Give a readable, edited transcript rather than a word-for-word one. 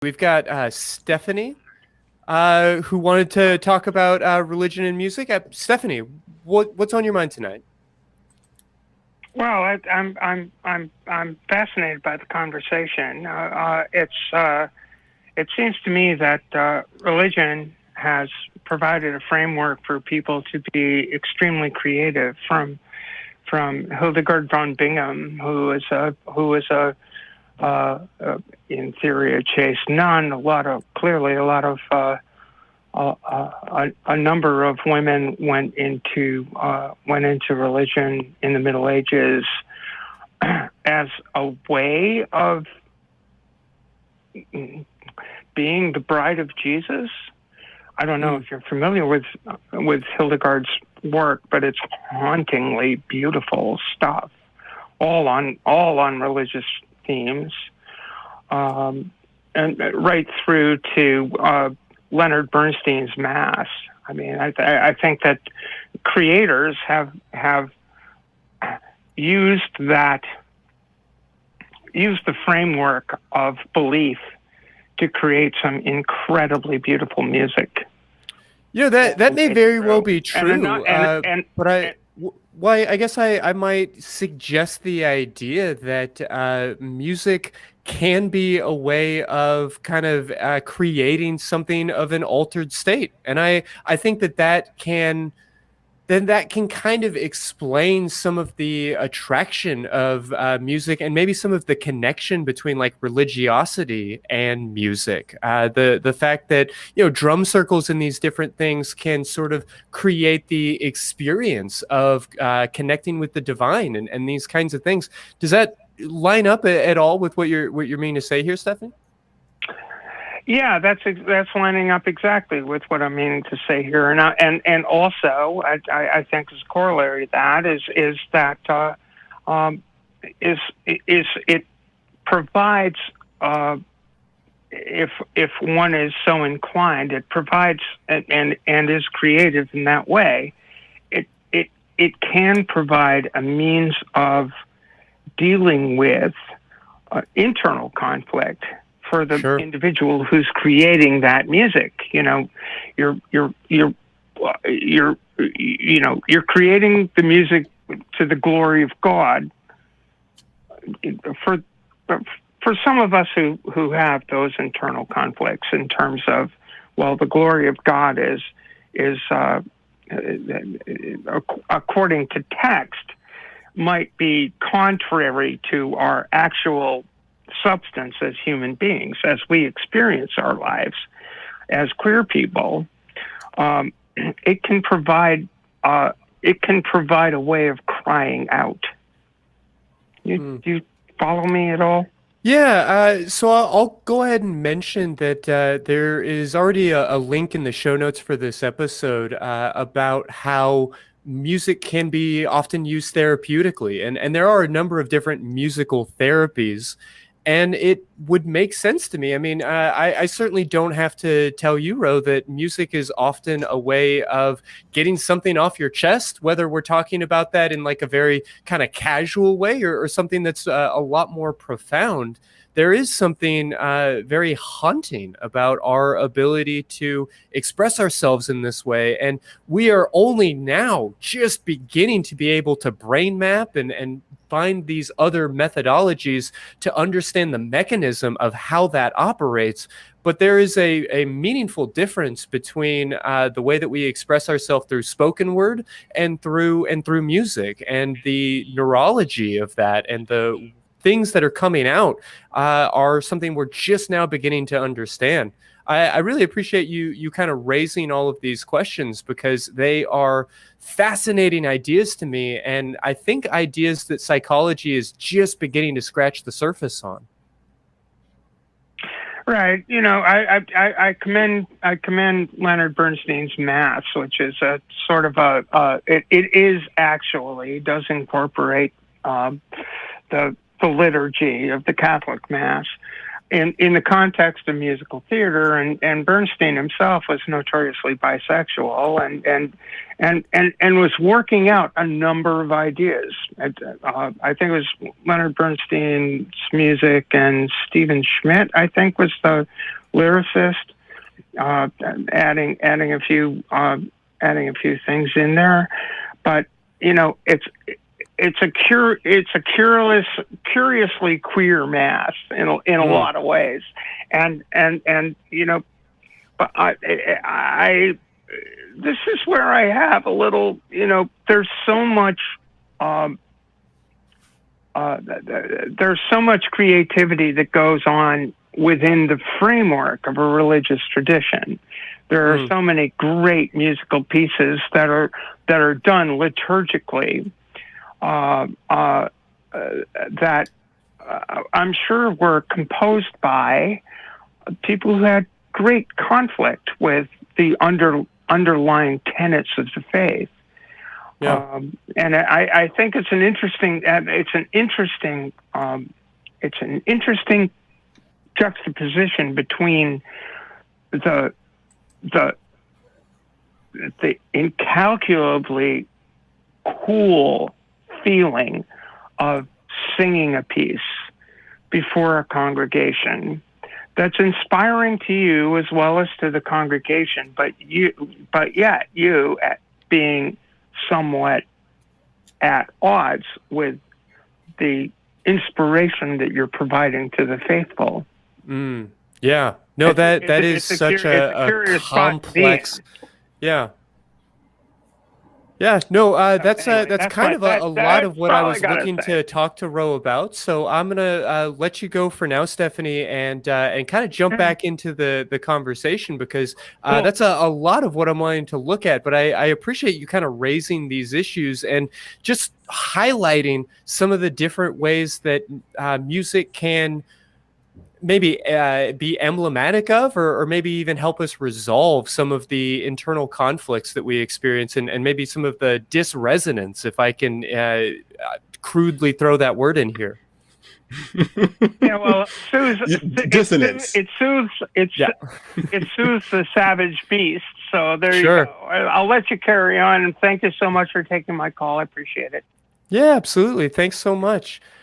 We've got Stephanie, who wanted to talk about religion and music. Stephanie, what's on your mind tonight? Well, I'm fascinated by the conversation. It seems to me that religion has provided a framework for people to be extremely creative. From Hildegard von Bingen, who is a in theory a chaste nun. A number of women went into religion in the Middle Ages as a way of being the bride of Jesus. I don't know if you're familiar with Hildegard's work, but it's hauntingly beautiful stuff, all on religious themes, and right through to Leonard Bernstein's Mass. I mean, I think that creators have used the framework of belief to create some incredibly beautiful music. Yeah, that may very well be true. I guess I might suggest the idea that music can be a way of kind of creating something of an altered state. And I think that can kind of explain some of the attraction of music and maybe some of the connection between like religiosity and music. The fact that, drum circles and these different things can sort of create the experience of connecting with the divine and these kinds of things. Does that line up at all with what you're meaning to say here, Stephanie? Yeah, that's lining up exactly with what I'm meaning to say here, and also I think as a corollary to that is that it provides, if one is so inclined, it provides and is creative in that way. It can provide a means of dealing with internal conflict for the individual who's creating that music. You're creating the music to the glory of God. For some of us who have those internal conflicts in terms of, well, the glory of God is according to text, might be contrary to our actual substance as human beings, as we experience our lives as queer people. It can provide a way of crying out. Do you follow me at all? Yeah, so I'll go ahead and mention that there is already a link in the show notes for this episode about how music can be often used therapeutically, and there are a number of different musical therapies, and it would make sense to me. I mean, I certainly don't have to tell you, Ro, that music is often a way of getting something off your chest, whether we're talking about that in like a very kind of casual way or something that's a lot more profound. There is something very haunting about our ability to express ourselves in this way. And we are only now just beginning to be able to brain map and find these other methodologies to understand the mechanism of how that operates. But there is a meaningful difference between the way that we express ourselves through spoken word and through music, and the neurology of that and the things that are coming out are something we're just now beginning to understand. I really appreciate you kind of raising all of these questions, because they are fascinating ideas to me, and I think ideas that psychology is just beginning to scratch the surface on. Right. I commend Leonard Bernstein's Mass, which is a sort of it does incorporate the liturgy of the Catholic Mass. in the context of musical theater, and Bernstein himself was notoriously bisexual, and was working out a number of ideas. I think it was Leonard Bernstein's music, and Stephen Schmidt, I think, was the lyricist, adding a few things in there. But it's a curiously queer mass in a lot of ways, and but I this is where I have a little, there's so much creativity that goes on within the framework of a religious tradition. There are so many great musical pieces that are done liturgically, that I'm sure were composed by people who had great conflict with the underlying tenets of the faith. Yeah. And I think it's an interesting juxtaposition between the incalculably cool feeling of singing a piece before a congregation that's inspiring to you as well as to the congregation, but yet you being somewhat at odds with the inspiration that you're providing to the faithful. Yeah. No, that is such a complex. Yeah. Yeah, no, that's kind of a lot of what I was looking to talk to Ro about. So I'm gonna let you go for now, Stephanie, and kind of jump back into the conversation, because that's a lot of what I'm wanting to look at. But I appreciate you kind of raising these issues and just highlighting some of the different ways that music can maybe be emblematic of, or maybe even help us resolve some of the internal conflicts that we experience, and maybe some of the disresonance, if I can crudely throw that word in here. Yeah, well, dissonance. It soothes the savage beast. So there you go. I'll let you carry on, and thank you so much for taking my call. I appreciate it. Yeah, absolutely. Thanks so much.